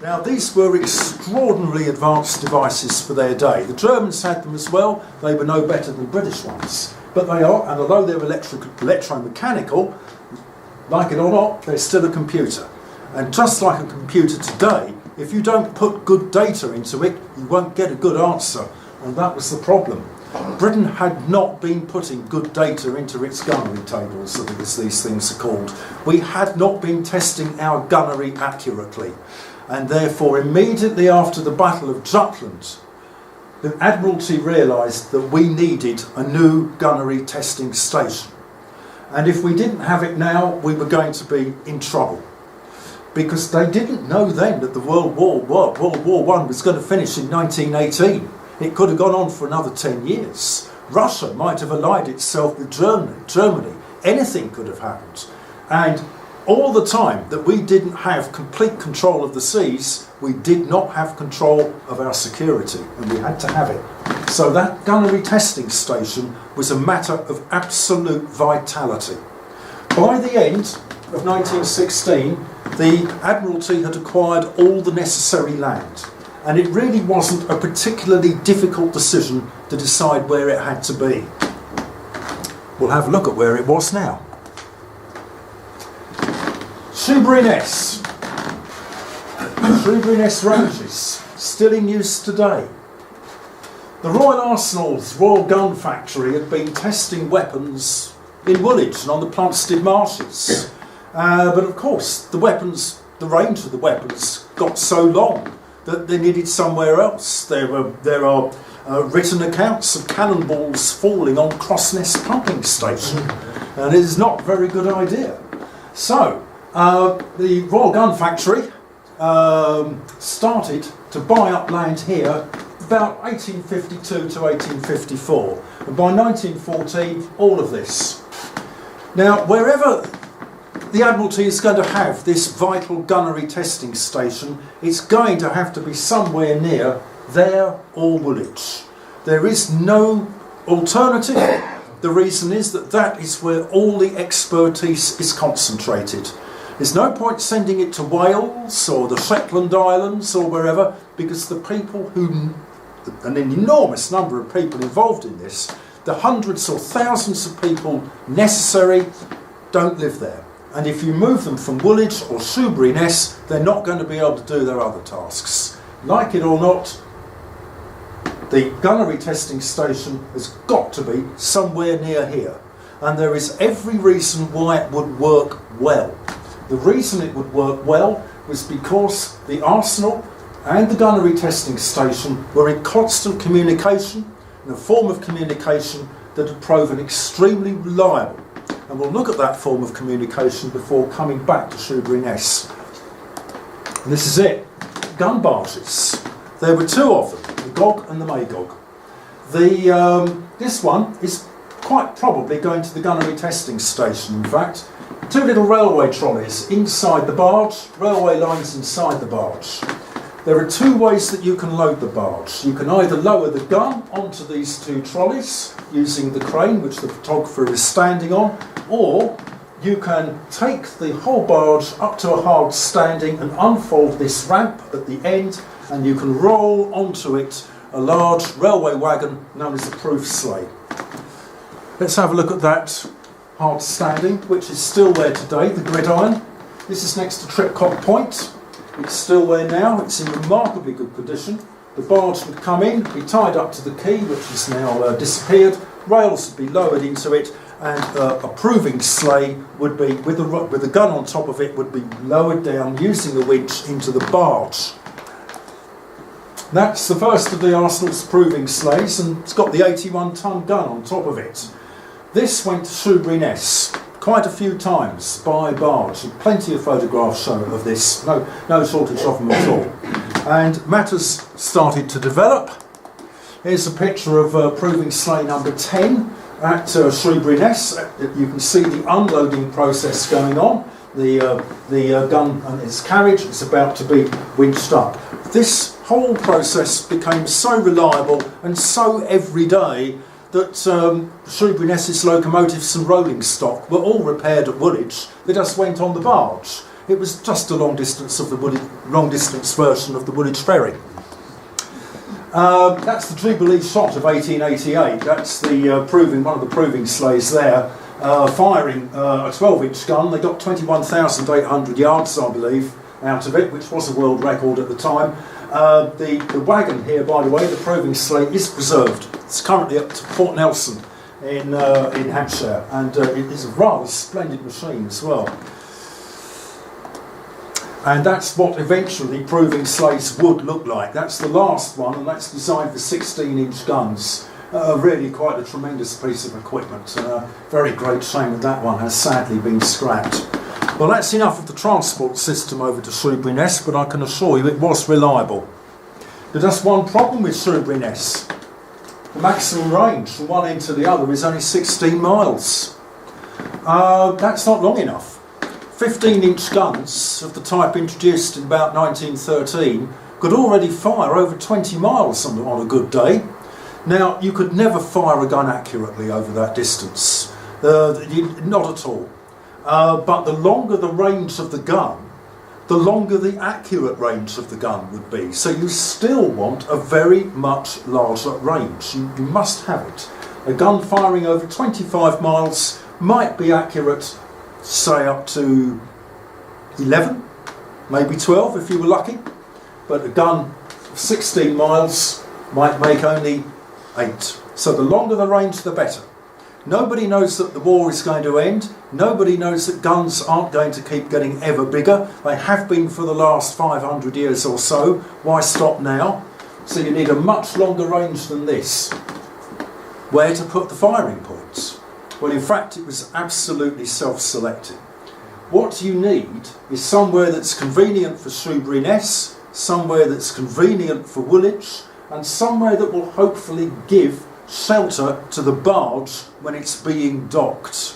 Now these were extraordinarily advanced devices for their day. The Germans had them as well. They were no better than British ones. But they are, and although they're electromechanical, like it or not, they're still a computer. And just like a computer today, if you don't put good data into it, you won't get a good answer. And that was the problem. Britain had not been putting good data into its gunnery tables, as these things are called. We had not been testing our gunnery accurately. And therefore, immediately after the Battle of Jutland, the Admiralty realised that we needed a new gunnery testing station. And if we didn't have it now, we were going to be in trouble. Because they didn't know then that the World War I was going to finish in 1918. It could have gone on for another 10 years. Russia might have allied itself with Germany. Anything could have happened. And all the time that we didn't have complete control of the seas, we did not have control of our security, and we had to have it. So that gunnery testing station was a matter of absolute vitality. By the end of 1916, the Admiralty had acquired all the necessary land, and it really wasn't a particularly difficult decision to decide where it had to be. We'll have a look at where it was now. Shoeburyness. Shoeburyness ranges, still in use today. The Royal Arsenal's Royal Gun Factory had been testing weapons in Woolwich and on the Plumstead marshes. But of course, the range of the weapons got so long that they needed somewhere else. There are written accounts of cannonballs falling on Crossness pumping station, and it is not a very good idea. So, the Royal Gun Factory started to buy up land here about 1852 to 1854, and by 1914 all of this. Now wherever the Admiralty is going to have this vital gunnery testing station, it's going to have to be somewhere near there or Woolwich. There is no alternative. The reason is that that is where all the expertise is concentrated. There's no point sending it to Wales or the Shetland Islands or wherever, because the people who, an enormous number of people involved in this, the hundreds or thousands of people necessary, don't live there. And if you move them from Woolwich or Shoeburyness, they're not going to be able to do their other tasks. Like it or not, the gunnery testing station has got to be somewhere near here. And there is every reason why it would work well. The reason it would work well was because the Arsenal and the gunnery testing station were in constant communication, in a form of communication that had proven extremely reliable. And we'll look at that form of communication before coming back to Shoeburyness. And this is it. Gun barges. There were two of them, the Gog and the Magog. This one is quite probably going to the gunnery testing station, in fact. Two little railway trolleys inside the barge, railway lines inside the barge. There are two ways that you can load the barge. You can either lower the gun onto these two trolleys using the crane which the photographer is standing on, or you can take the whole barge up to a hard standing and unfold this ramp at the end, and you can roll onto it a large railway wagon known as the Proof Sleigh. Let's have a look at that hard standing, which is still there today, the Gridiron. This is next to Tripcock Point. It's still there now. It's in remarkably good condition. The barge would come in, be tied up to the quay, which has now disappeared. Rails would be lowered into it, and a proving sleigh would be, with a gun on top of it, would be lowered down using a winch into the barge. That's the first of the Arsenal's proving sleighs, and it's got the 81-ton gun on top of it. This went to Shoeburyness quite a few times by barge, and plenty of photographs shown of this, no shortage of them at all. And matters started to develop. Here's a picture of proving sleigh number 10 at Shoeburyness. You can see the unloading process going on. The gun and its carriage is about to be winched up. This whole process became so reliable and so everyday that Shoeburyness's locomotives and rolling stock were all repaired at Woolwich. They just went on the barge. It was just a long distance version of the Woolwich Ferry. That's the Jubilee shot of 1888. That's the one of the proving sleighs there, firing a 12-inch gun. They got 21,800 yards, I believe, out of it, which was a world record at the time. The wagon here, by the way, the proving sleigh, is preserved. It's currently up to Port Nelson in Hampshire, and it is a rather splendid machine as well. And that's what eventually proving sleighs would look like. That's the last one, and that's designed for 16-inch guns. Really quite a tremendous piece of equipment. Very great shame that one has sadly been scrapped. Well, that's enough of the transport system over to Shoeburyness, but I can assure you it was reliable. There's just one problem with Shoeburyness. The maximum range from one end to the other is only 16 miles. That's not long enough. 15-inch guns of the type introduced in about 1913 could already fire over 20 miles on a good day. Now, you could never fire a gun accurately over that distance. Not at all. But the longer the range of the gun, the longer the accurate range of the gun would be. So you still want a very much larger range. You must have it. A gun firing over 25 miles might be accurate, say up to 11, maybe 12 if you were lucky. But a gun of 16 miles might make only 8. So the longer the range, the better. Nobody knows that the war is going to end. Nobody knows that guns aren't going to keep getting ever bigger. They have been for the last 500 years or so. Why stop now? So you need a much longer range than this. Where to put the firing points? Well, in fact, it was absolutely self-selecting. What you need is somewhere that's convenient for Shoeburyness, somewhere that's convenient for Woolwich, and somewhere that will hopefully give shelter to the barge when it's being docked.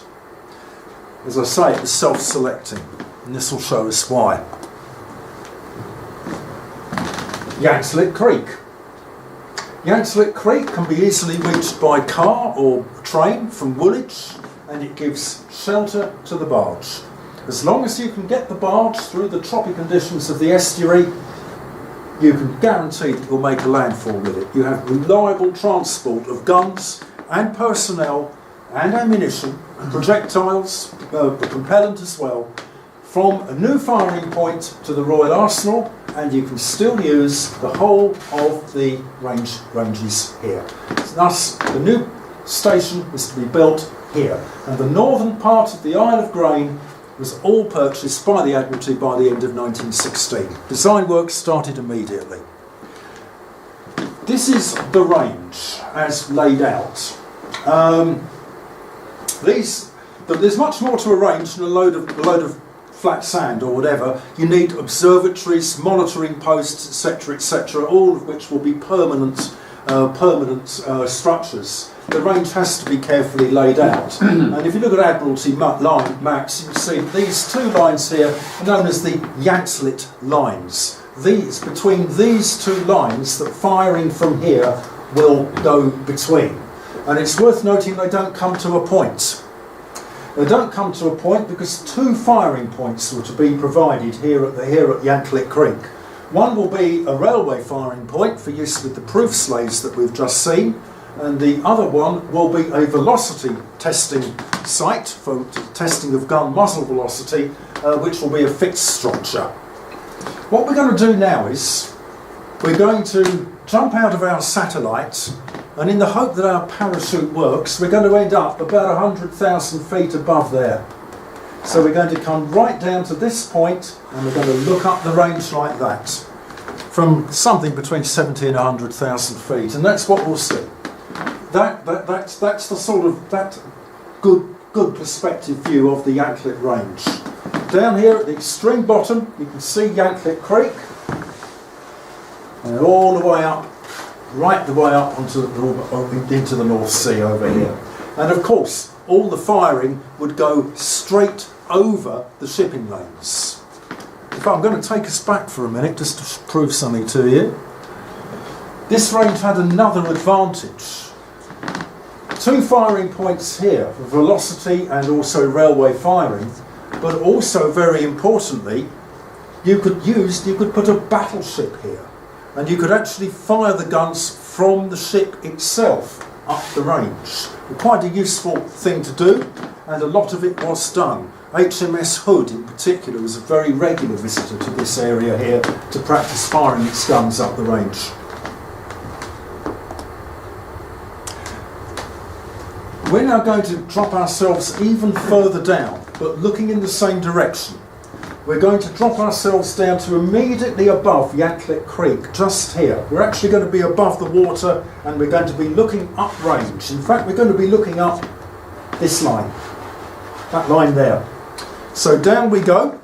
As I say, it was self-selecting, and this will show us why. Yantlet Creek. Yantlet Creek can be easily reached by car or train from Woolwich, and it gives shelter to the barge. As long as you can get the barge through the choppy conditions of the estuary, you can guarantee that you'll make a landfall with it. You have reliable transport of guns and personnel and ammunition and projectiles, propellant as well, from a new firing point to the Royal Arsenal, and you can still use the whole of the ranges here. Thus, the new station is to be built here, and the northern part of the Isle of Grain was all purchased by the Admiralty by the end of 1916. Design work started immediately. This is the range as laid out. There's much more to a range than a load of flat sand or whatever. You need observatories, monitoring posts, etc., all of which will be permanent structures. The range has to be carefully laid out. And if you look at Admiralty maps, you can see these two lines here are known as the Yantlet lines. Between these two lines, the firing from here will go between. And it's worth noting they don't come to a point. They don't come to a point because two firing points were to be provided here at Yantlet Creek. One will be a railway firing point for use with the Proof Sleighs that we've just seen, and the other one will be a velocity testing site for testing of gun muzzle velocity, which will be a fixed structure. What we're going to do now is we're going to jump out of our satellite, and in the hope that our parachute works, we're going to end up about 100,000 feet above there. So we're going to come right down to this point, and we're going to look up the range like that, from something between 70 and 100,000 feet, and that's what we'll see. That's the sort of that good perspective view of the Yanklet range. Down here at the extreme bottom, you can see Yantlet Creek, and all the way up, right the way up into the North Sea over here. And of course, all the firing would go straight over the shipping lanes. I'm going to take us back for a minute just to prove something to you. This range had another advantage. Two firing points here for velocity and also railway firing but also very importantly, you could put a battleship here, and you could actually fire the guns from the ship itself up the range. Quite a useful thing to do, and a lot of it was done. HMS Hood in particular was a very regular visitor to this area here to practice firing its guns up the range. We're now going to drop ourselves even further down, but looking in the same direction. We're going to drop ourselves down to immediately above Yantlet Creek, just here. We're actually going to be above the water, and we're going to be looking uprange. In fact, we're going to be looking up this line, that line there. So down we go,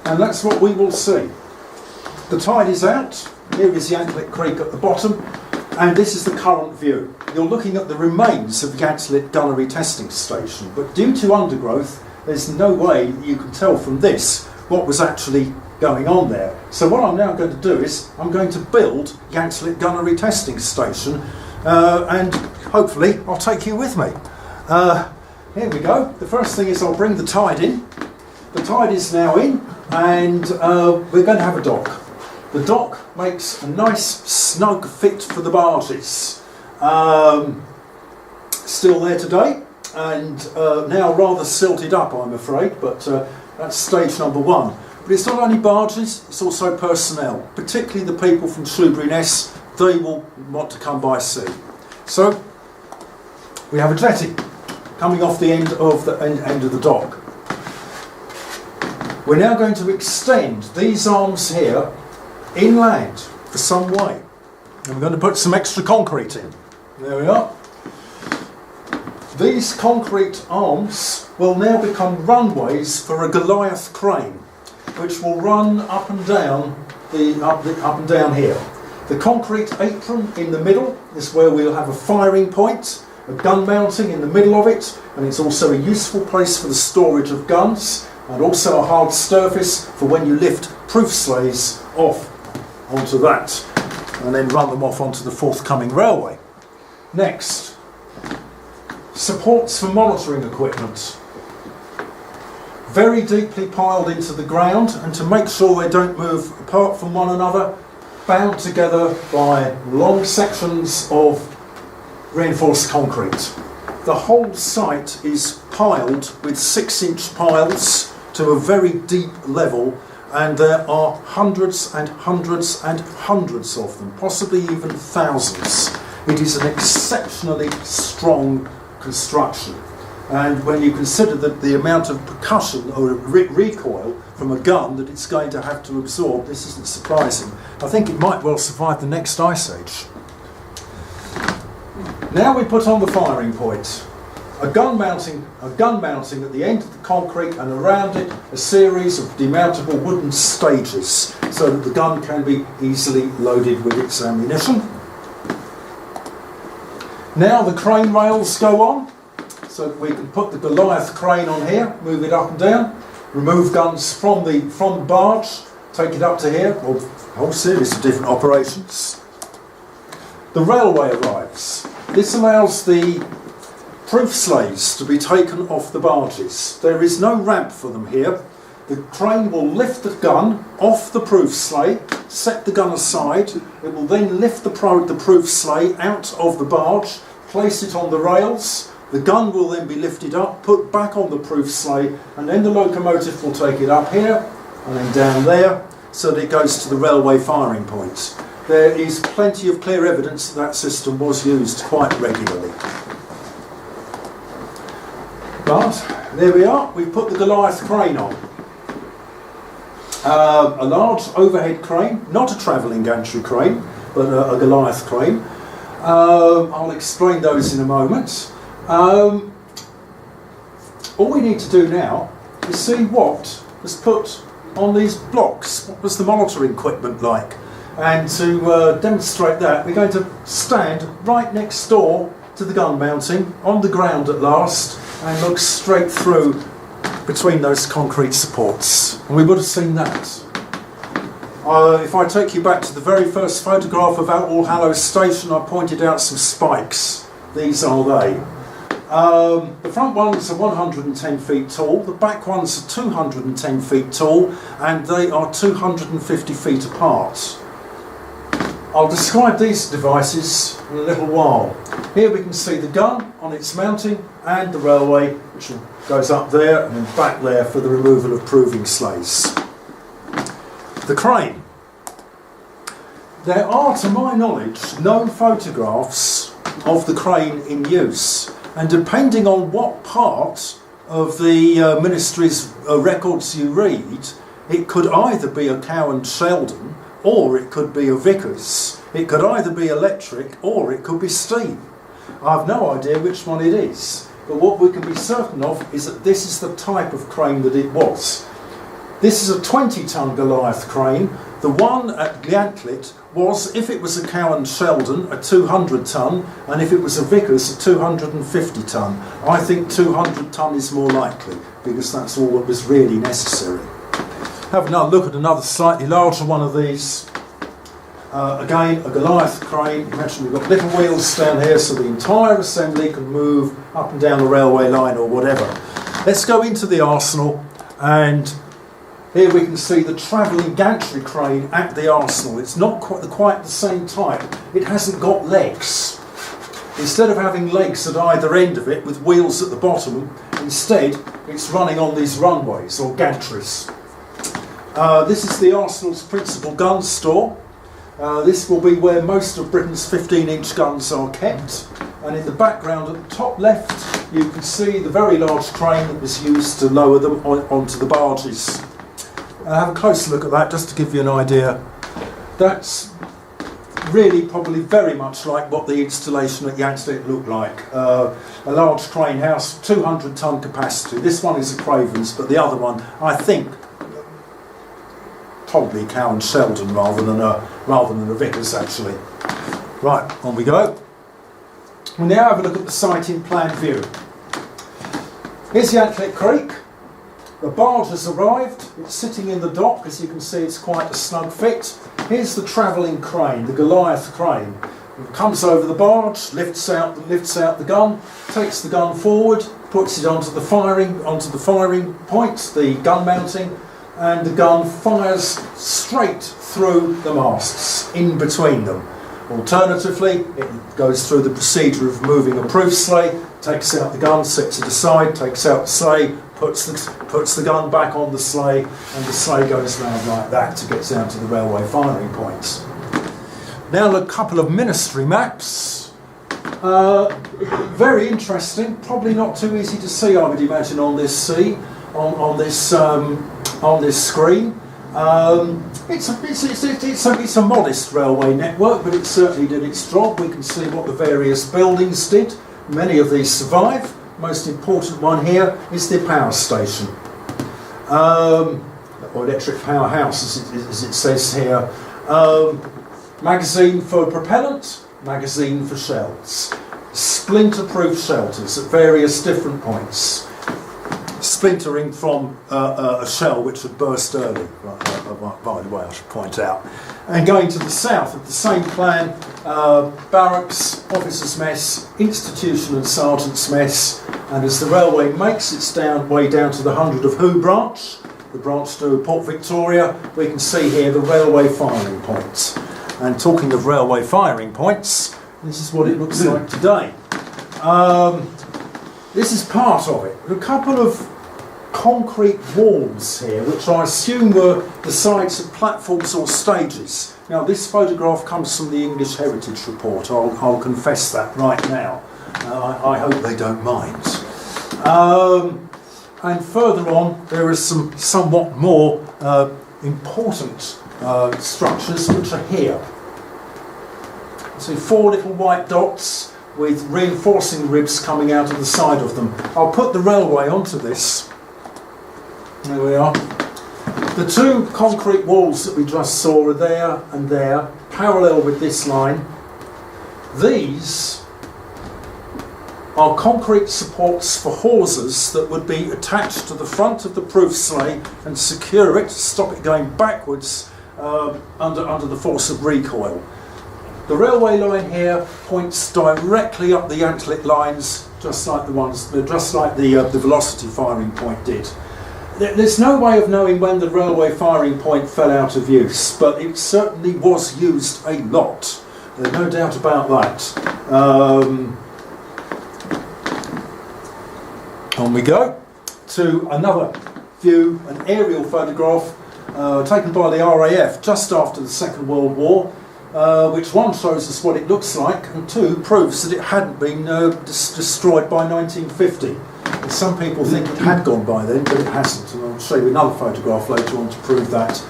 and that's what we will see. The tide is out. Here is Yantlet Creek at the bottom, and this is the current view. You're looking at the remains of Yantlet Gunnery testing station, but due to undergrowth, there's no way you can tell from this what was actually going on there. So what I'm now going to do is I'm going to build Yantlet Gunnery testing station, and hopefully I'll take you with me. Here we go. The first thing is I'll bring the tide in. The tide is now in, and we're going to have a dock. The dock makes a nice snug fit for the barges. Still there today, and now rather silted up, I'm afraid, but that's stage number one. But it's not only barges, it's also personnel, particularly the people from Shoeburyness. They will want to come by sea. So we have a jetty coming off the end of the dock. We're now going to extend these arms here inland for some way, and we're going to put some extra concrete in. There we are. These concrete arms will now become runways for a Goliath crane, which will run up and down up and down here. The concrete apron in the middle is where we'll have a firing point, a gun mounting in the middle of it, and it's also a useful place for the storage of guns, and also a hard surface for when you lift proof sleighs off onto that and then run them off onto the forthcoming railway. Next, supports for monitoring equipment. Very deeply piled into the ground, and to make sure they don't move apart from one another, bound together by long sections of reinforced concrete. The whole site is piled with 6-inch piles to a very deep level, and there are hundreds and hundreds and hundreds of them, possibly even thousands. It is an exceptionally strong construction, and when you consider that the amount of percussion or recoil from a gun that it's going to have to absorb, this isn't surprising. I think it might well survive the next ice age. Now we put on the firing point. A gun mounting at the end of the concrete, and around it a series of demountable wooden stages so that the gun can be easily loaded with its ammunition. Now the crane rails go on, so that we can put the Goliath crane on here, move it up and down, remove guns from the barge, take it up to here, or a whole series of different operations. The railway arrives. This allows the proof sleighs to be taken off the barges. There is no ramp for them here. The crane will lift the gun off the proof sleigh, set the gun aside. It will then lift the proof sleigh out of the barge, place it on the rails. The gun will then be lifted up, put back on the proof sleigh, and then the locomotive will take it up here and then down there, so that it goes to the railway firing point. There is plenty of clear evidence that that system was used quite regularly. But there we are, we've put the Goliath crane on. A large overhead crane, not a travelling gantry crane, but a Goliath crane. I'll explain those in a moment. All we need to do now is see what was put on these blocks. What was the monitoring equipment like? And to demonstrate that, we're going to stand right next door to the gun mounting, on the ground at last, and look straight through between those concrete supports. And we would have seen that. If I take you back to the very first photograph of Allhallows station, I pointed out some spikes. These are they. The front ones are 110 feet tall, the back ones are 210 feet tall, and they are 250 feet apart. I'll describe these devices in a little while. Here we can see the gun on its mounting and the railway, which goes up there and then back there for the removal of proving sleighs. The crane. There are, to my knowledge, no photographs of the crane in use, and depending on what part of the Ministry's records you read, it could either be a Cow and Sheldon or it could be a Vickers. It could either be electric or it could be steam. I have no idea which one it is, but what we can be certain of is that this is the type of crane that it was. This is a 20-ton Goliath crane. The one at Yantlet was, if it was a Cow and Sheldon, a 200-ton, and if it was a Vickers, a 250-ton. I think 200-ton is more likely, because that's all that was really necessary. Have another look at another slightly larger one of these. Again, a Goliath crane. Imagine we've got little wheels down here so the entire assembly can move up and down the railway line or whatever. Let's go into the Arsenal, and here we can see the travelling gantry crane at the Arsenal. It's not quite the same type. It hasn't got legs. Instead of having legs at either end of it with wheels at the bottom, instead it's running on these runways or gantries. This is the Arsenal's principal gun store. This will be where most of Britain's 15-inch guns are kept. And in the background at the top left, you can see the very large crane that was used to lower them onto the barges. Have a closer look at that just to give you an idea. That's really probably very much like what the installation at Yantlet looked like. A large crane house, 200-ton capacity. This one is a Craven's, but the other one, I think, probably Cow and Sheldon rather than a Vickers actually. Right, on we go. We now have a look at the site in plan view. Here's Yantlet Creek. The barge has arrived. It's sitting in the dock. As you can see, it's quite a snug fit. Here's the travelling crane, the Goliath crane. It comes over the barge, lifts out the gun, takes the gun forward, puts it onto the firing point, the gun mounting, and the gun fires straight through the masts, in between them. Alternatively, it goes through the procedure of moving a proof sleigh, takes out the gun, sets it aside, takes out the sleigh, puts the gun back on the sleigh, and the sleigh goes round like that to get down to the railway firing points. Now a couple of Ministry maps. Very interesting, probably not too easy to see, I would imagine, on this screen. It's a modest railway network, but it certainly did its job. We can see what the various buildings did. Many of these survive. Most important one here is the power station, or electric powerhouse, as it says here. Magazine for propellant, magazine for shells. Splinter-proof shelters at various different points. Splintering from a shell which had burst early, by the way, I should point out. And going to the south of the same plan, barracks, officers' mess, institution and sergeants' mess, and as the railway makes its way down to the 100 of Who branch, the branch to Port Victoria, we can see here the railway firing points. And talking of railway firing points, this is what it looks like today. This is part of it. A couple of concrete walls here, which I assume were the sides of platforms or stages. Now, this photograph comes from the English Heritage Report. I'll confess that right now. I hope they don't mind. And further on, there are some somewhat more important structures which are here. So 4 little white dots with reinforcing ribs coming out of the side of them. I'll put the railway onto this. There we are. The 2 concrete walls that we just saw are there and there, parallel with this line. These are concrete supports for hawsers that would be attached to the front of the proof sleigh and secure it, stop it going backwards under the force of recoil. The railway line here points directly up the Yantlet lines, just like the velocity firing point did. There's no way of knowing when the railway firing point fell out of use, but it certainly was used a lot. There's no doubt about that. On we go to another view, an aerial photograph taken by the RAF just after the Second World War, which one shows us what it looks like, and two proves that it hadn't been destroyed by 1950. And some people think it had gone by then, but it hasn't, and I'll show you another photograph later on to prove that.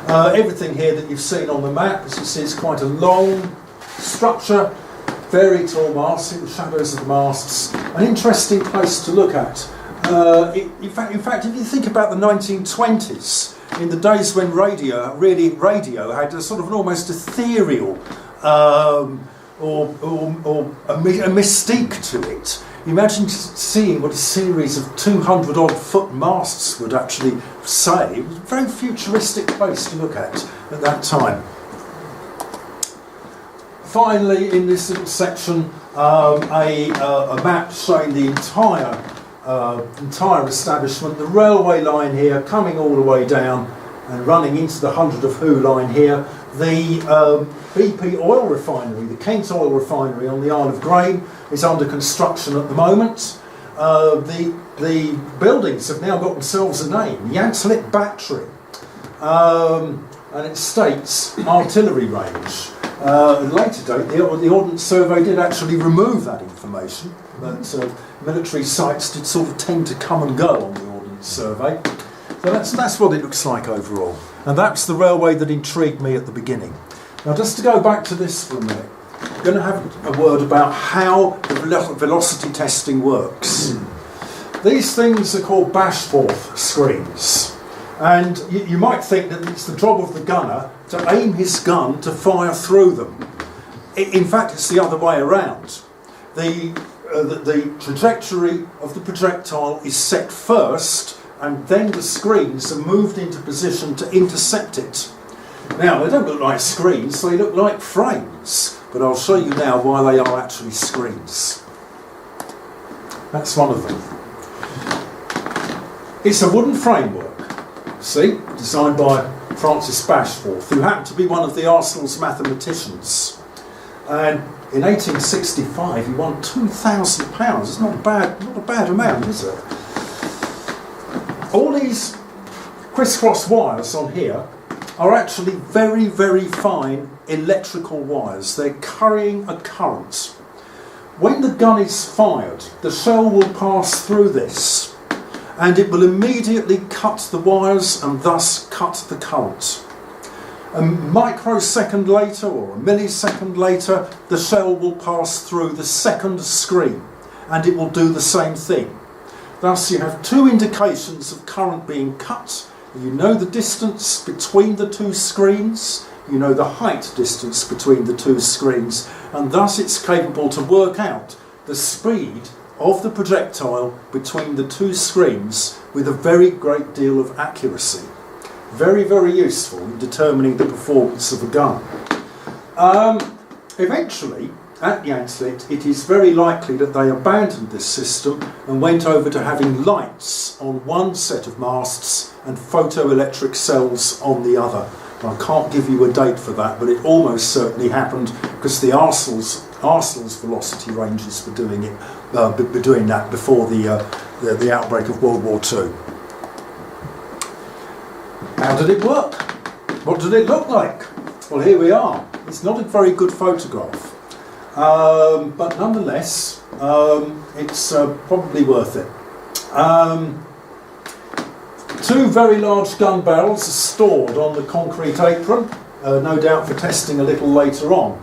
Everything here that you've seen on the map, as you see, is quite a long structure, very tall masts, in the shadows of the masts, an interesting place to look at. In fact, if you think about the 1920s, in the days when radio had a sort of an almost ethereal or a mystique to it. Imagine seeing what a series of 200-odd foot masts would actually say. It was a very futuristic place to look at that time. Finally, in this little section, a map showing the entire establishment. The railway line here coming all the way down and running into the 100 of Who line here. The BP oil refinery, the Kent oil refinery on the Isle of Grain, is under construction at the moment. The buildings have now got themselves a name, Yantlet Battery, and it states artillery range. At a later date, the Ordnance Survey did actually remove that information, but military sites did sort of tend to come and go on the Ordnance Survey. So that's what it looks like overall. And that's the railway that intrigued me at the beginning. Now, just to go back to this for a minute, I'm going to have a word about how the velocity testing works. These things are called Bashforth screens. And you might think that it's the job of the gunner to aim his gun to fire through them. In fact, it's the other way around. The trajectory of the projectile is set first, and then the screens are moved into position to intercept it. Now, they don't look like screens, they look like frames, but I'll show you now why they are actually screens. That's one of them. It's a wooden framework, see, designed by Francis Bashforth, who happened to be one of the Arsenal's mathematicians. And in 1865 he won £2,000. It's not a bad amount, is it? All these crisscross wires on here are actually very, very fine electrical wires. They're carrying a current. When the gun is fired, the shell will pass through this, and it will immediately cut the wires and thus cut the current. A microsecond later or a millisecond later, the shell will pass through the second screen, and it will do the same thing. Thus you have two indications of current being cut. You know the distance between the two screens, you know the height distance between the two screens, and thus it's capable to work out the speed of the projectile between the two screens with a very great deal of accuracy. Very, very useful in determining the performance of a gun. Eventually, at Yantlet, it is very likely that they abandoned this system and went over to having lights on one set of masts and photoelectric cells on the other. I can't give you a date for that, but it almost certainly happened because the Arsenal's velocity ranges were doing that before the outbreak of World War II. How did it work? What did it look like? Well, here we are. It's not a very good photograph. But nonetheless, it's probably worth it. Two very large gun barrels are stored on the concrete apron, no doubt for testing a little later on.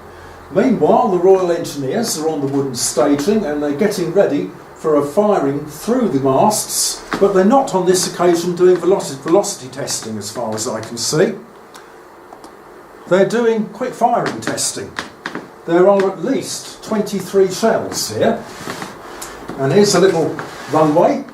Meanwhile, the Royal Engineers are on the wooden staging and they're getting ready for a firing through the masts, but they're not on this occasion doing velocity testing as far as I can see. They're doing quick firing testing. There are at least 23 shells here, and here's a little runway,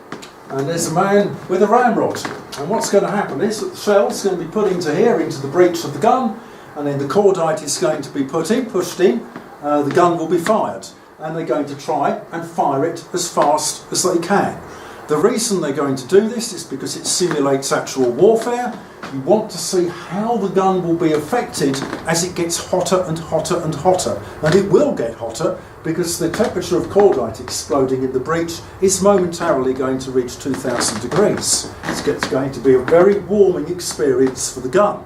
and there's a man with a ramrod, and what's going to happen is that the shell's going to be put into here, into the breech of the gun, and then the cordite is going to be pushed in, the gun will be fired, and they're going to try and fire it as fast as they can. The reason they're going to do this is because it simulates actual warfare. You want to see how the gun will be affected as it gets hotter and hotter and hotter. And it will get hotter because the temperature of cordite exploding in the breech is momentarily going to reach 2000 degrees. It's going to be a very warming experience for the gun.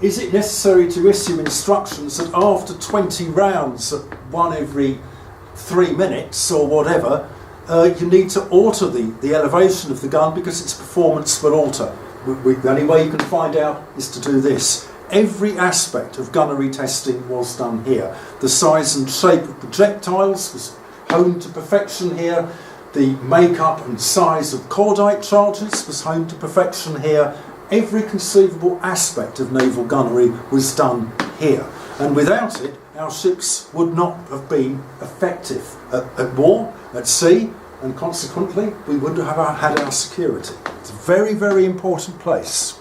Is it necessary to issue instructions that after 20 rounds at 1 every 3 minutes or whatever, you need to alter the elevation of the gun because its performance will alter? The only way you can find out is to do this. Every aspect of gunnery testing was done here. The size and shape of projectiles was honed to perfection here. The makeup and size of cordite charges was honed to perfection here. Every conceivable aspect of naval gunnery was done here. And without it, our ships would not have been effective at war, at sea, and consequently we wouldn't have had our security. It's a very, very important place.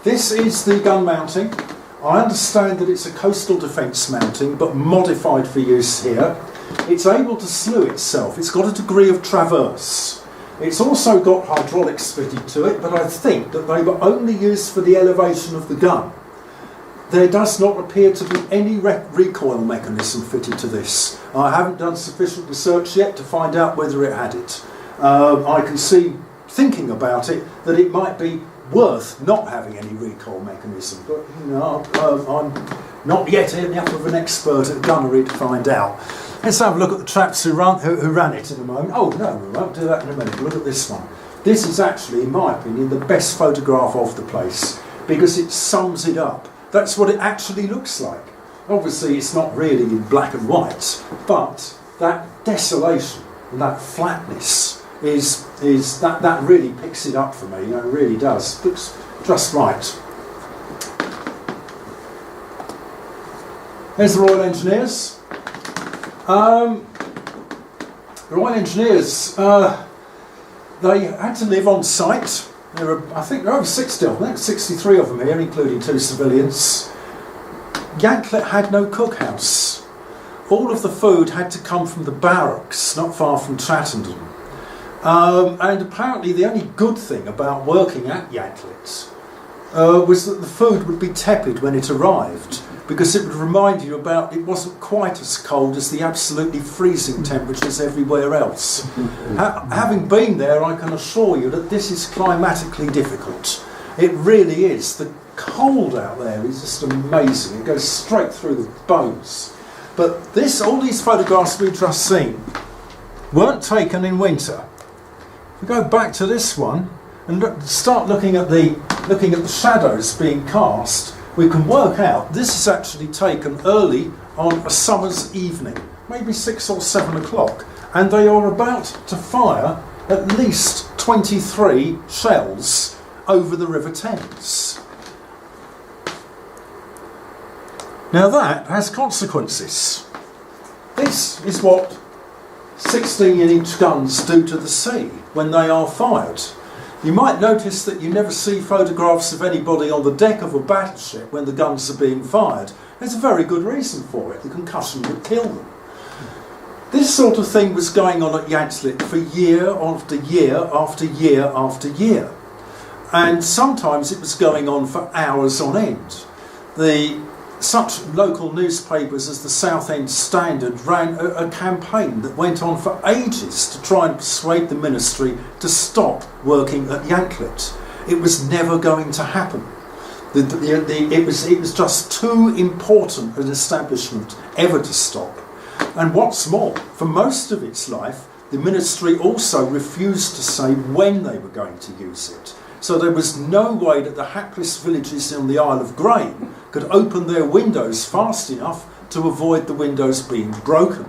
This is the gun mounting. I understand that it's a coastal defence mounting, but modified for use here. It's able to slew itself. It's got a degree of traverse. It's also got hydraulics fitted to it, but I think that they were only used for the elevation of the gun. There does not appear to be any recoil mechanism fitted to this. I haven't done sufficient research yet to find out whether it had it. I can see, thinking about it, that it might be worth not having any recoil mechanism, but you know, I'm not yet enough of an expert at gunnery to find out. Let's have a look at the traps who ran it in a moment. Oh no, we won't do that in a minute. Look at this one. This is actually, in my opinion, the best photograph of the place because it sums it up. That's what it actually looks like. Obviously it's not really in black and white, but that desolation and that flatness is that really picks it up for me. You know, it really does. Looks just right. There's the Royal Engineers. The Royal Engineers, they had to live on site. I think there are over 60 of them, 63 of them here, including 2 civilians. Yanklet had no cookhouse. All of the food had to come from the barracks, not far from Trattendon. And apparently the only good thing about working at Yanklet was that the food would be tepid when it arrived, because it would remind you about it wasn't quite as cold as the absolutely freezing temperatures everywhere else. Having been there, I can assure you that this is climatically difficult. It really is. The cold out there is just amazing. It goes straight through the bones. But all these photographs we've just seen weren't taken in winter. If we go back to this one and start looking at the shadows being cast, we can work out this is actually taken early on a summer's evening, maybe 6 or 7 o'clock, and they are about to fire at least 23 shells over the River Thames. Now that has consequences. This is what 16-inch guns do to the sea when they are fired. You might notice that you never see photographs of anybody on the deck of a battleship when the guns are being fired. There's a very good reason for it. The concussion would kill them. This sort of thing was going on at Yantlet for year after year after year after year. And sometimes it was going on for hours on end. Such local newspapers as the Southend Standard ran a campaign that went on for ages to try and persuade the ministry to stop working at Yanklet. It was never going to happen. It was just too important an establishment ever to stop. And what's more, for most of its life, the ministry also refused to say when they were going to use it. So there was no way that the hapless villages on the Isle of Grain could open their windows fast enough to avoid the windows being broken.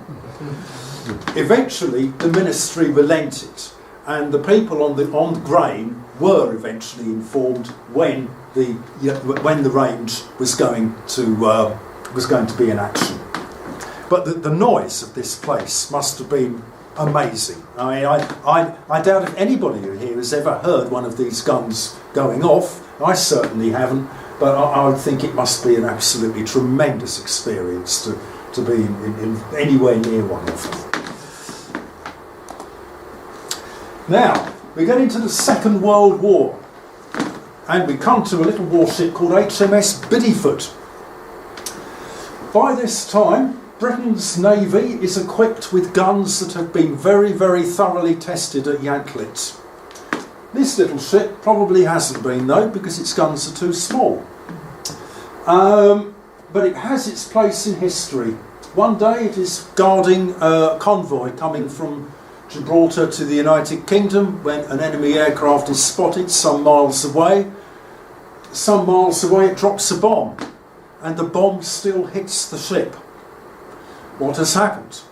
Eventually, the ministry relented, and the people on Grain were eventually informed when the range was going to be in action. But the noise of this place must have been amazing. I mean, I doubt if anybody here has ever heard one of these guns going off. I certainly haven't. but I would think it must be an absolutely tremendous experience to be in anywhere near one of them. Now, we get into the Second World War, and we come to a little warship called HMS Biddyfoot. By this time, Britain's Navy is equipped with guns that have been very, very thoroughly tested at Yanklet. This little ship probably hasn't been, though, because its guns are too small. But it has its place in history. One day it is guarding a convoy coming from Gibraltar to the United Kingdom when an enemy aircraft is spotted some miles away. Some miles away it drops a bomb, and the bomb still hits the ship. What has happened?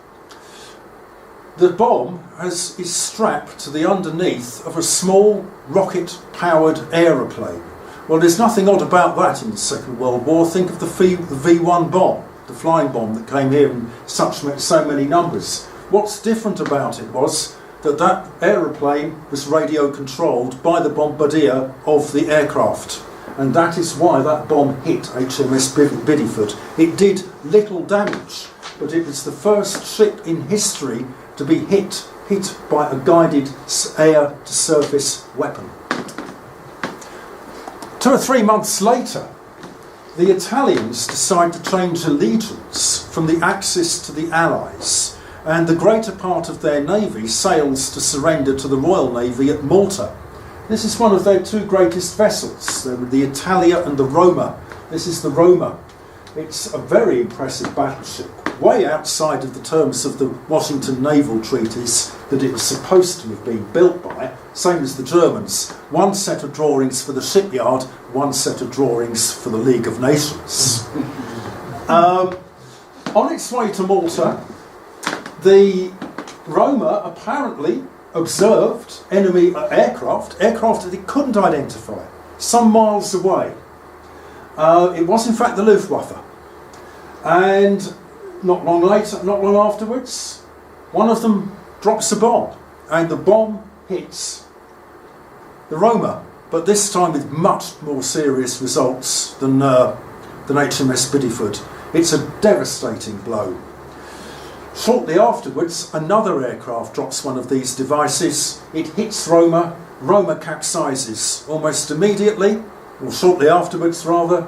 The bomb is strapped to the underneath of a small rocket-powered aeroplane. Well, there's nothing odd about that in the Second World War. Think of the V1 bomb, the flying bomb that came here in so many numbers. What's different about it was that that aeroplane was radio controlled by the bombardier of the aircraft, and that is why that bomb hit HMS Biddyfoot. It did little damage, but it was the first ship in history to be hit by a guided air-to-surface weapon. 2 or 3 months later, the Italians decide to change allegiance from the Axis to the Allies, and the greater part of their navy sails to surrender to the Royal Navy at Malta. This is one of their 2 greatest vessels, the Italia and the Roma. This is the Roma. It's a very impressive battleship, way outside of the terms of the Washington Naval Treaties that it was supposed to have been built by, same as the Germans. 1 set of drawings for the shipyard, 1 set of drawings for the League of Nations. On its way to Malta, the Roma apparently observed enemy aircraft that it couldn't identify, some miles away. It was in fact the Luftwaffe. And not long afterwards, one of them drops a bomb, and the bomb hits the Roma, but this time with much more serious results than HMS Biddyfoot. It's a devastating blow. Shortly afterwards, another aircraft drops one of these devices. It hits Roma. Roma capsizes almost immediately, or shortly afterwards rather,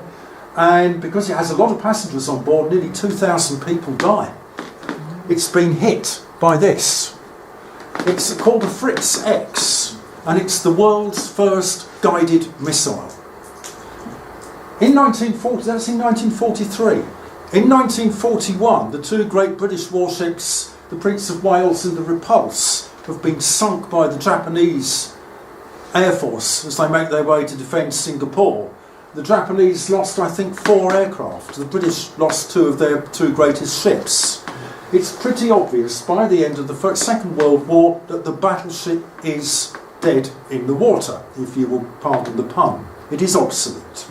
and because it has a lot of passengers on board, nearly 2,000 people die. It's been hit by this. It's called a Fritz X, and it's the world's first guided missile. In 1940, that's in 1943. In 1941, the 2 great British warships, the Prince of Wales and the Repulse, have been sunk by the Japanese Air Force as they make their way to defend Singapore. The Japanese lost, I think, 4 aircraft. The British lost 2 of their 2 greatest ships. It's pretty obvious by the end of the Second World War that the battleship is dead in the water, if you will pardon the pun. It is obsolete.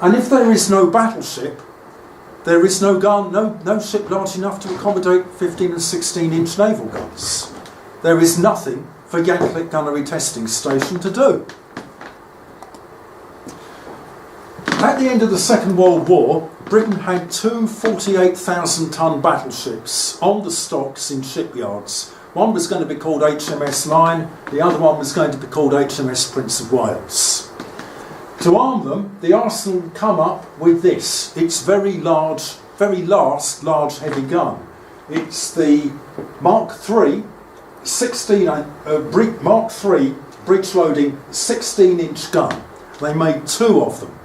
And if there is no battleship, there is no gun, no ship large enough to accommodate 15 and 16-inch naval guns. There is nothing for Yanklet Gunnery Testing Station to do. At the end of the Second World War, Britain had 2 48,000-ton battleships on the stocks in shipyards. One was going to be called HMS Lion, the other one was going to be called HMS Prince of Wales. To arm them, the Arsenal would come up with this. It's very large heavy gun. It's the Mark III, Mark III breech loading 16-inch gun. They made 2 of them.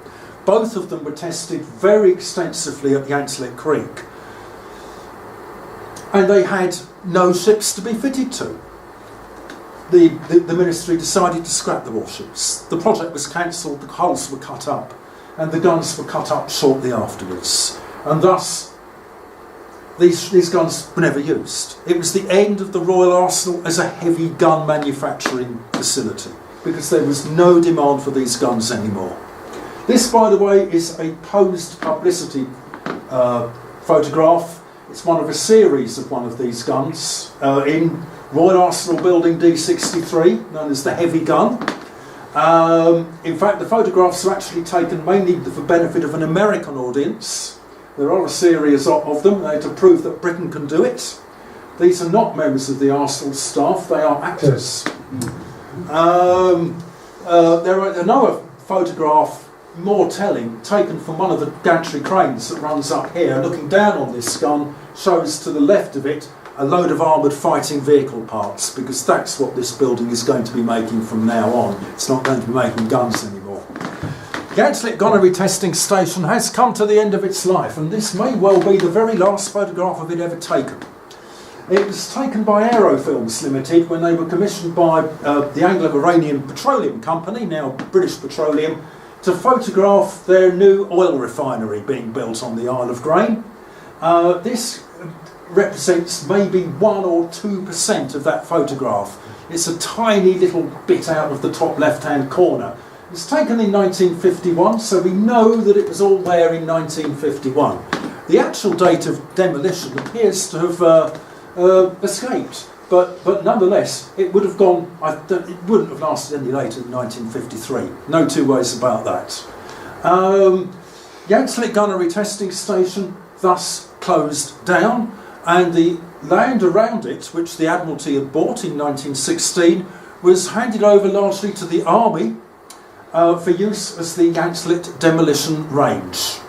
Both of them were tested very extensively at Yantlet Creek. And they had no ships to be fitted to. The ministry decided to scrap the warships. The project was cancelled, the hulls were cut up, and the guns were cut up shortly afterwards. And thus, these guns were never used. It was the end of the Royal Arsenal as a heavy gun manufacturing facility, because there was no demand for these guns anymore. This, by the way, is a posed publicity photograph. It's one of a series of one of these guns in Royal Arsenal Building D63, known as the Heavy Gun. In fact, the photographs are actually taken mainly for the benefit of an American audience. There are a series of them to prove that Britain can do it. These are not members of the Arsenal staff, they are actors. There are another photograph, more telling, taken from one of the gantry cranes that runs up here, looking down on this gun, shows to the left of it a load of armoured fighting vehicle parts, because that's what this building is going to be making from now on. It's not going to be making guns anymore. The Yantlet Gunnery testing station has come to the end of its life, and this may well be the very last photograph of it ever taken. It was taken by Aerofilms Limited when they were commissioned by the Anglo-Iranian Petroleum Company, now British Petroleum, to photograph their new oil refinery being built on the Isle of Grain. This represents maybe 1 or 2% of that photograph. It's a tiny little bit out of the top left-hand corner. It was taken in 1951, so we know that it was all there in 1951. The actual date of demolition appears to have escaped, but nonetheless, it would have gone. It wouldn't have lasted any later than 1953. No two ways about that. Yantlet Gunnery Testing Station thus closed down, and the land around it, which the Admiralty had bought in 1916, was handed over largely to the Army for use as the Yantlet Demolition Range.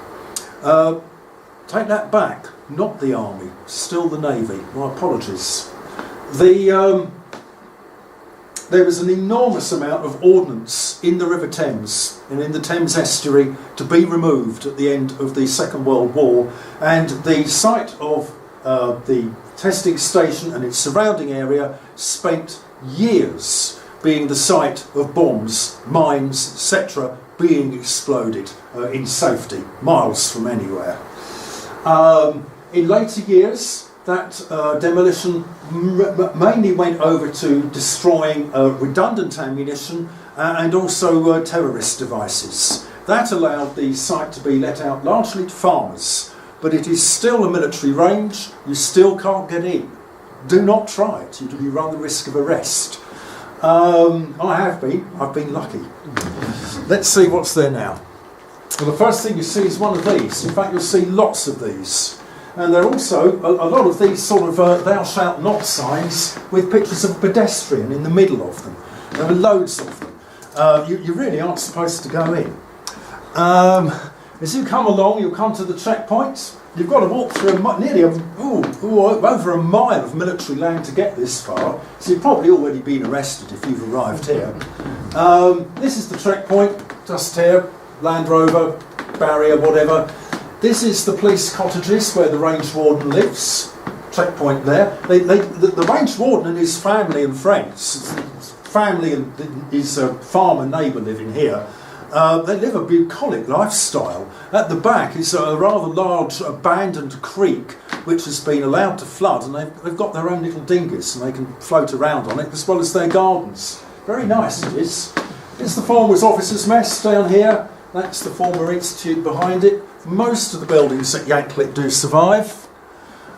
Take that back, not the Army, still the Navy. My apologies. There was an enormous amount of ordnance in the River Thames and in the Thames estuary to be removed at the end of the Second World War, and the site of the testing station and its surrounding area spent years being the site of bombs, mines, etc. being exploded in safety, miles from anywhere. In later years, that demolition mainly went over to destroying redundant ammunition and also terrorist devices. That allowed the site to be let out largely to farmers, but it is still a military range. You still can't get in. Do not try it. You'll be run the risk of arrest. I've been lucky. Let's see what's there now. Well, the first thing you see is one of these. In fact, you'll see lots of these. And there are also a lot of these sort of thou shalt not signs with pictures of a pedestrian in the middle of them. There are loads of them. You really aren't supposed to go in. As you come along, you'll come to the checkpoint. You've got to walk through over a mile of military land to get this far. So you've probably already been arrested if you've arrived here. This is the checkpoint, just here. Land Rover, barrier, whatever. This is the police cottages where the range warden lives. Checkpoint there. The range warden and his family and friends, family and his farmer neighbour living here, they live a bucolic lifestyle. At the back is a rather large abandoned creek which has been allowed to flood, and they've got their own little dinghies and they can float around on it as well as their gardens. Very nice it is. It's the Foreman's officers' mess down here. That's the former institute behind it. Most of the buildings at Yanklet do survive.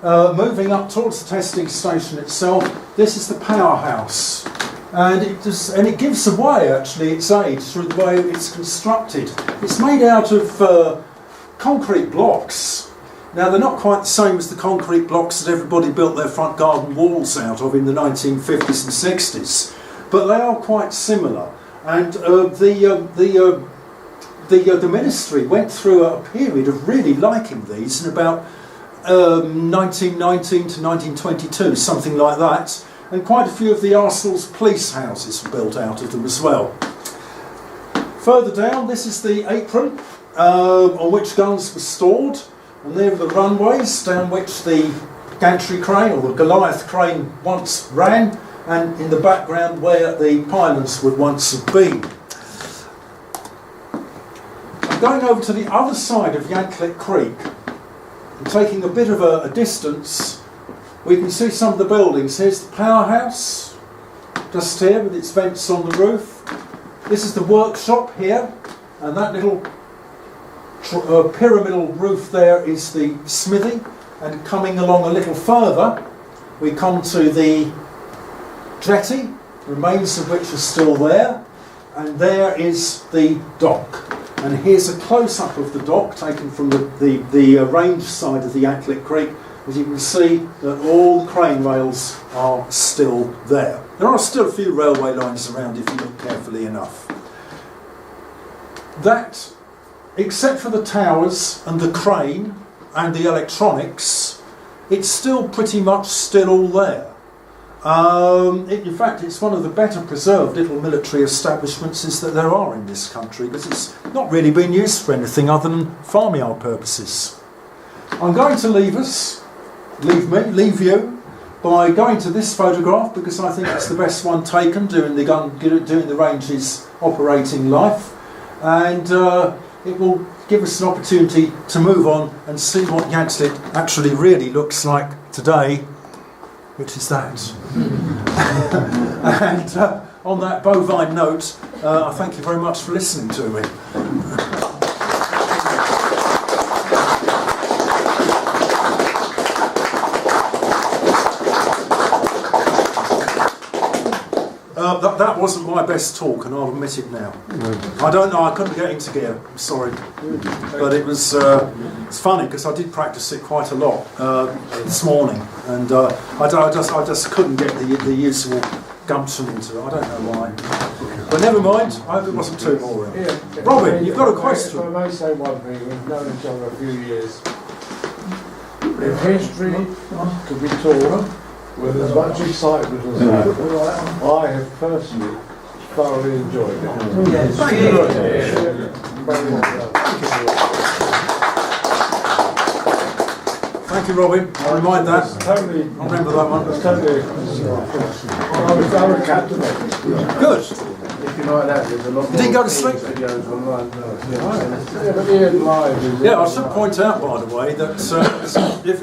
Moving up towards the testing station itself, this is the powerhouse. And it gives away actually its age through the way it's constructed. It's made out of concrete blocks. Now they're not quite the same as the concrete blocks that everybody built their front garden walls out of in the 1950s and 60s, but they are quite similar. And the ministry went through a period of really liking these in about 1919 to 1922, something like that. And quite a few of the Arsenal's police houses were built out of them as well. Further down, this is the apron on which guns were stored, and there are the runways down which the gantry crane or the Goliath crane once ran, and in the background where the pylons would once have been. I'm going over to the other side of Yantlet Creek and taking a bit of a distance. We can see some of the buildings. Here's the powerhouse, just here with its vents on the roof. This is the workshop here, and that little pyramidal roof there is the smithy. And coming along a little further, we come to the jetty, remains of which are still there. and there is the dock. And here's a close-up of the dock taken from the range side of the Yantlet Creek. As you can see, that all the crane rails are still there. There are still a few railway lines around if you look carefully enough. That, except for the towers and the crane and the electronics, it's still pretty much still all there. In fact, it's one of the better preserved little military establishments that there are in this country, because it's not really been used for anything other than farmyard purposes. I'm going to leave you by going to this photograph, because I think it's the best one taken during the range's operating life, and it will give us an opportunity to move on and see what Yantlet actually really looks like today, which is that. And on that bovine note, I thank you very much for listening to me. That wasn't my best talk, and I'll admit it now. I don't know, I couldn't get into gear, I'm sorry. But it was it's funny, because I did practice it quite a lot this morning, and I just couldn't get the usual gumption into it. I don't know why. But never mind, I hope it wasn't too boring. Yeah. Robin, you've got a question. I may say one thing, we've known each other a few years. If history could be taught with as much excitement as that, I have personally thoroughly enjoyed it. Yes. Thank you. Very well done. Thank you, Robin. I'll remind that. Totally, I'll remember that one. it's totally, I was captivated. Good. If you like that, there's a lot more Didn't go to sleep? videos online. Yeah, but Ian Live is... Yeah, I should point out, by the way, that if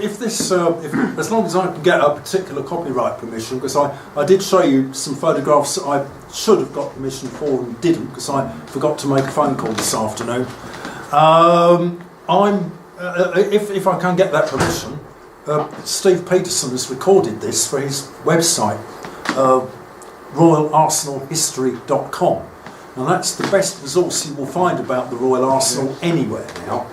as long as I can get a particular copyright permission, because I did show you some photographs that I should have got permission for and didn't, because I forgot to make a phone call this afternoon. If I can get that permission, Steve Peterson has recorded this for his website, royalarsenalhistory.com. And that's the best resource you will find about the Royal Arsenal anywhere now.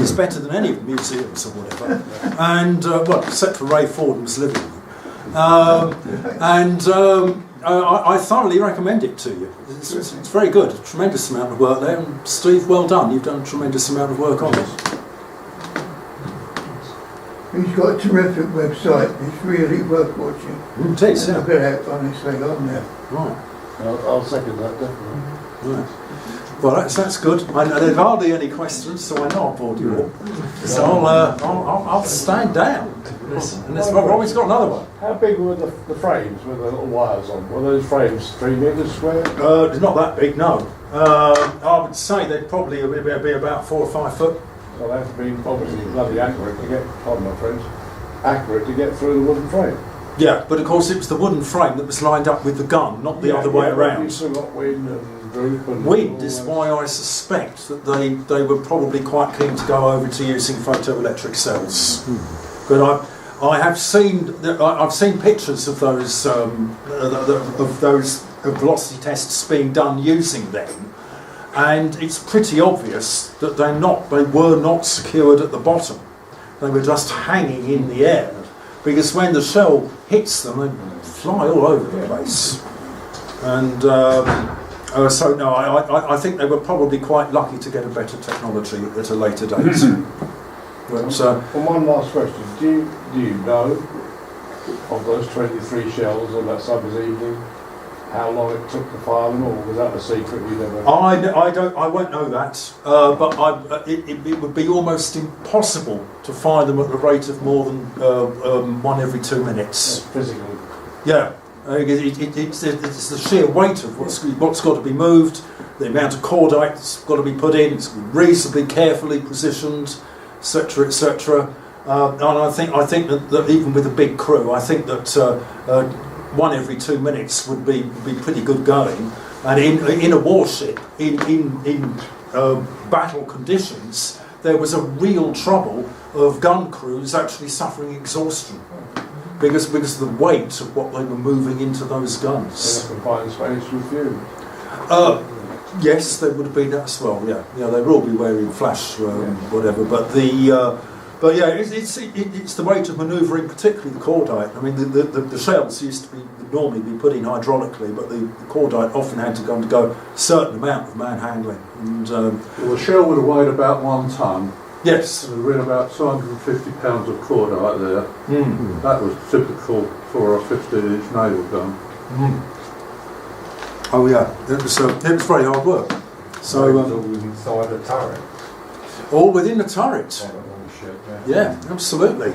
It's better than any of the museums or whatever. And, well, except for Ray Fordham's living room. I thoroughly recommend it to you. It's very good. A tremendous amount of work there. And Steve, well done. You've done a tremendous amount of work on it. He's got a terrific website. It's really worth watching. It is, yeah. A bit out, honestly, on there. Right. I'll second that, definitely. Right. Well, that's good. There are hardly any questions, so I know I've bored you all. So I'll stand down. And Robin's got another one. How big were the frames with the little wires on? Were those frames 3 metres square? It's not that big, no. I would say they'd probably be about 4 or 5 foot. Well, they have to be obviously bloody accurate to get, pardon my French, accurate to get through the wooden frame. Yeah, but of course it was the wooden frame that was lined up with the gun, not the other way around. You still got wind and droop and... Wind is why I suspect that they were probably quite keen to go over to using photoelectric cells. But I've seen pictures of those velocity tests being done using them, and it's pretty obvious that they were not secured at the bottom. They were just hanging in the air, because when the shell hits them, they fly all over the place. And so no, I think they were probably quite lucky to get a better technology at a later date. But, and one last question, do you know of those 23 shells on that summer's evening, how long it took to fire them, or was that a secret you never... I won't know that, but it would be almost impossible to fire them at the rate of more than one every 2 minutes. Physically? Yeah, it's the sheer weight of what's got to be moved, the amount of cordite that's got to be put in, it's reasonably carefully positioned, etc., etc. And I think that even with a big crew, I think that one every 2 minutes would be pretty good going. And in a warship, in battle conditions, there was a real trouble of gun crews actually suffering exhaustion because of the weight of what they were moving into those guns. They have to find Spanish refuge. Yes, they would have been that as well. Yeah, they would all be wearing flash, whatever. But it's the way to manoeuvring, particularly the cordite. I mean, the shells used to normally be put in hydraulically, but the cordite often had to go a certain amount of manhandling. And well, the shell would have weighed about 1 tonne. yes, There would have been about 250 pounds of cordite there. That was typical for a 15-inch naval gun. oh yeah, it was very hard work. So it was all inside a turret. all within the turret. On the ship, Yeah, absolutely.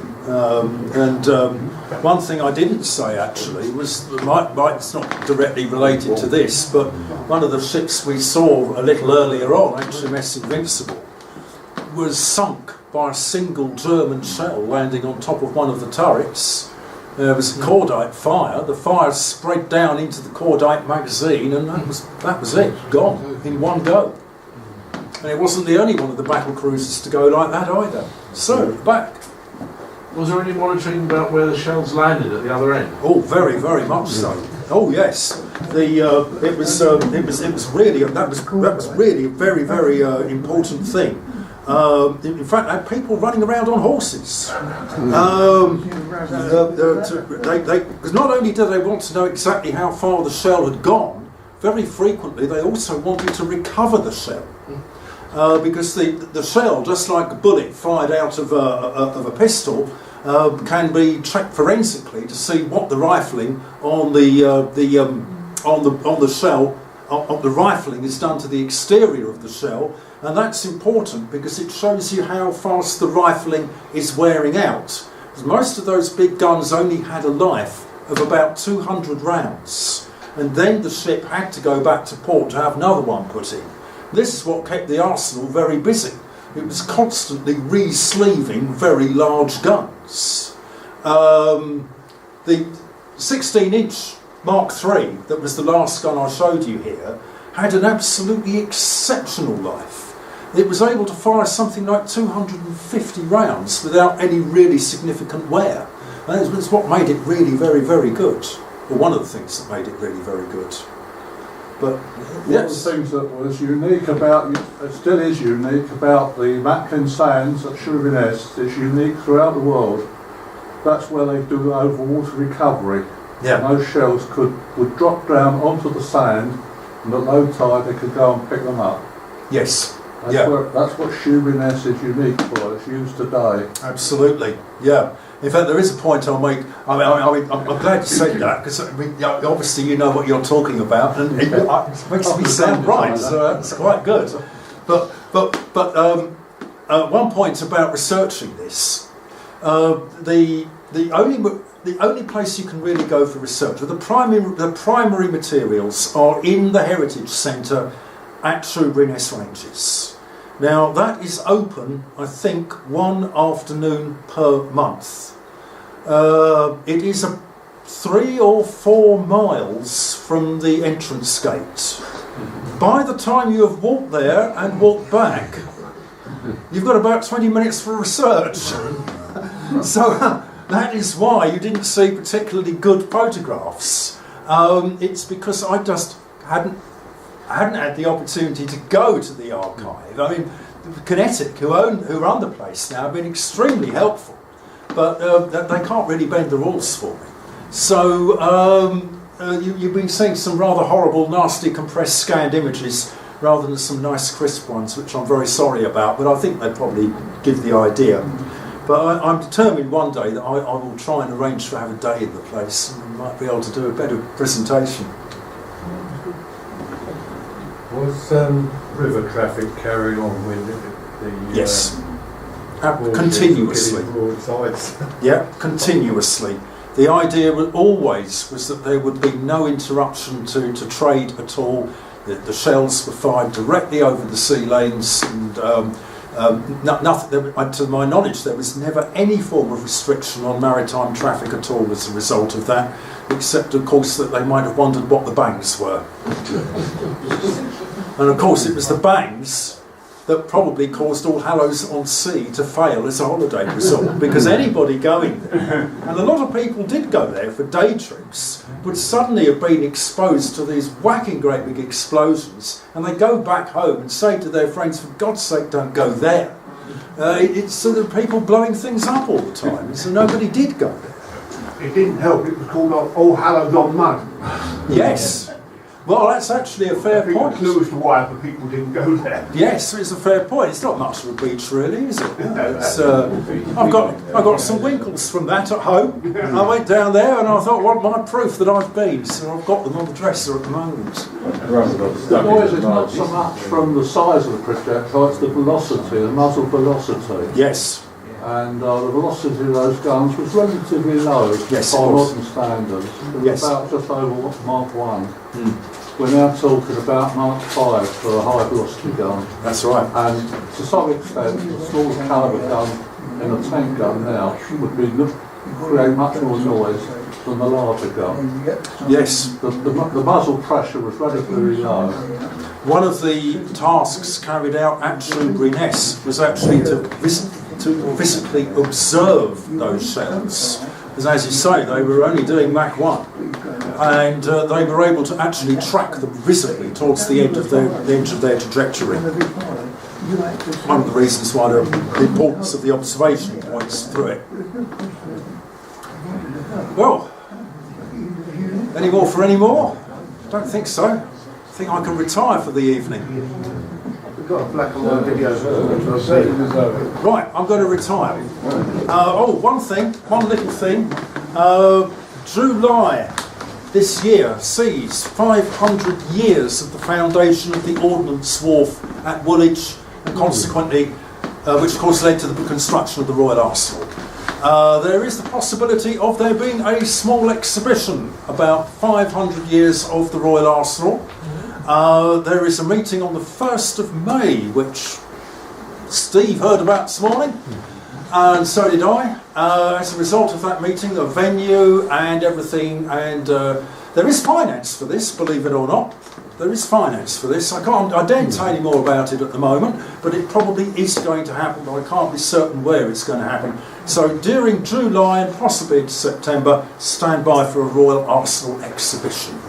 One thing I didn't say actually was, it's not directly related to this, but one of the ships we saw a little earlier on, HMS Invincible, was sunk by a single German shell landing on top of one of the turrets. There was a cordite fire. The fire spread down into the cordite magazine, and that was it, gone in one go. And it wasn't the only one of the battle cruisers to go like that either. So, back. Was there any monitoring about where the shells landed at the other end? Oh, very, very much so. Oh yes, it was really a very, very important thing. In fact, I had people running around on horses. Because not only do they want to know exactly how far the shell had gone, very frequently they also wanted to recover the shell. Because the shell, just like a bullet fired out of a pistol, can be checked forensically to see what the rifling on the shell, the rifling is done to the exterior of the shell, and that's important because it shows you how fast the rifling is wearing out. Because most of those big guns only had a life of about 200 rounds, and then the ship had to go back to port to have another one put in. This is what kept the Arsenal very busy. It was constantly re-sleeving very large guns. The 16-inch Mark III, that was the last gun I showed you here, had an absolutely exceptional life. It was able to fire something like 250 rounds without any really significant wear. And that's what made it really very, very good. Or one of the things that made it really very good. But One of the things that was unique about, it still is unique about the Matlin Sands at Shoeburyness, it's unique throughout the world. That's where they do the overwater recovery. yeah, And those shells would drop down onto the sand, and at low tide they could go and pick them up. yes, That's, yeah, that's what Shoeburyness is unique for. It's used today. absolutely, yeah. In fact, there is a point I'll make. I'm glad you said that because obviously you know what you're talking about, and it makes me sound right. So that's quite good. But one point about researching this, the only place you can really go for research, the primary materials are in the Heritage Centre at Shoeburyness Ranges. Now that is open, I think, one afternoon per month. It is 3 or 4 miles from the entrance gate. By the time you have walked there and walked back, you've got about 20 minutes for research. So that is why you didn't see particularly good photographs. It's because I just hadn't had the opportunity to go to the archive. I mean, Kinetic, who run the place now, have been extremely helpful, but they can't really bend the rules for me. So you've been seeing some rather horrible, nasty, compressed, scanned images rather than some nice, crisp ones, which I'm very sorry about, but I think they probably give the idea. But I'm determined one day that I will try and arrange to have a day in the place, and we might be able to do a better presentation. Was river traffic carried on with the Yes, warships continuously. hitting broadsides? Yeah, continuously. The idea was that there would be no interruption to trade at all. The shells were fired directly over the sea lanes, and nothing. To my knowledge, there was never any form of restriction on maritime traffic at all as a result of that, except, of course, that they might have wondered what the bangs were. And of course, it was the bangs that probably caused Allhallows on Sea to fail as a holiday resort, because anybody going there, and a lot of people did go there for day trips, would suddenly have been exposed to these whacking great big explosions, and they go back home and say to their friends, for God's sake, don't go there. It's sort of people blowing things up all the time, so nobody did go there. It didn't help, it was called Allhallows on Mud. Yes. Well, that's actually a fair I think point. the clue as to why other people didn't go there. Yes, it's a fair point. It's not much of a beach, really, is it? It's, I've got some winkles from that at home. I went down there and I thought, what my proof that I've been? So I've got them on the dresser at the moment. The noise is not so much from the size of the projectile, it's the velocity, the muzzle velocity. Yes. And the velocity of those guns was relatively low Yes, by it was. modern standards. It was Yes. about just over Mark 1. We're now talking about Mark 5 for a high velocity gun. That's right. And to some extent, the small calibre gun in a tank gun now would create much more noise than the larger gun. Yes. The muzzle pressure was relatively low. One of the tasks carried out at Shoeburyness was actually to physically observe those shells. Because as you say, they were only doing Mach 1. And they were able to actually track them visibly towards the end of their trajectory. One of the reasons why the importance of the observation points through it. Well, any more for any more? Don't think so. I think I can retire for the evening. We've got a black and white video. Right, I'm going to retire. One little thing. July this year sees 500 years of the foundation of the Ordnance Wharf at Woolwich, and consequently, which of course led to the construction of the Royal Arsenal. There is the possibility of there being a small exhibition about 500 years of the Royal Arsenal. There is a meeting on the 1st of May, which Steve heard about this morning, and so did I. As a result of that meeting, the venue and everything, and there is finance for this, believe it or not. There is finance for this. I daren't say any more about it at the moment, but it probably is going to happen, but I can't be certain where it's going to happen. So during July and possibly into September, stand by for a Royal Arsenal exhibition.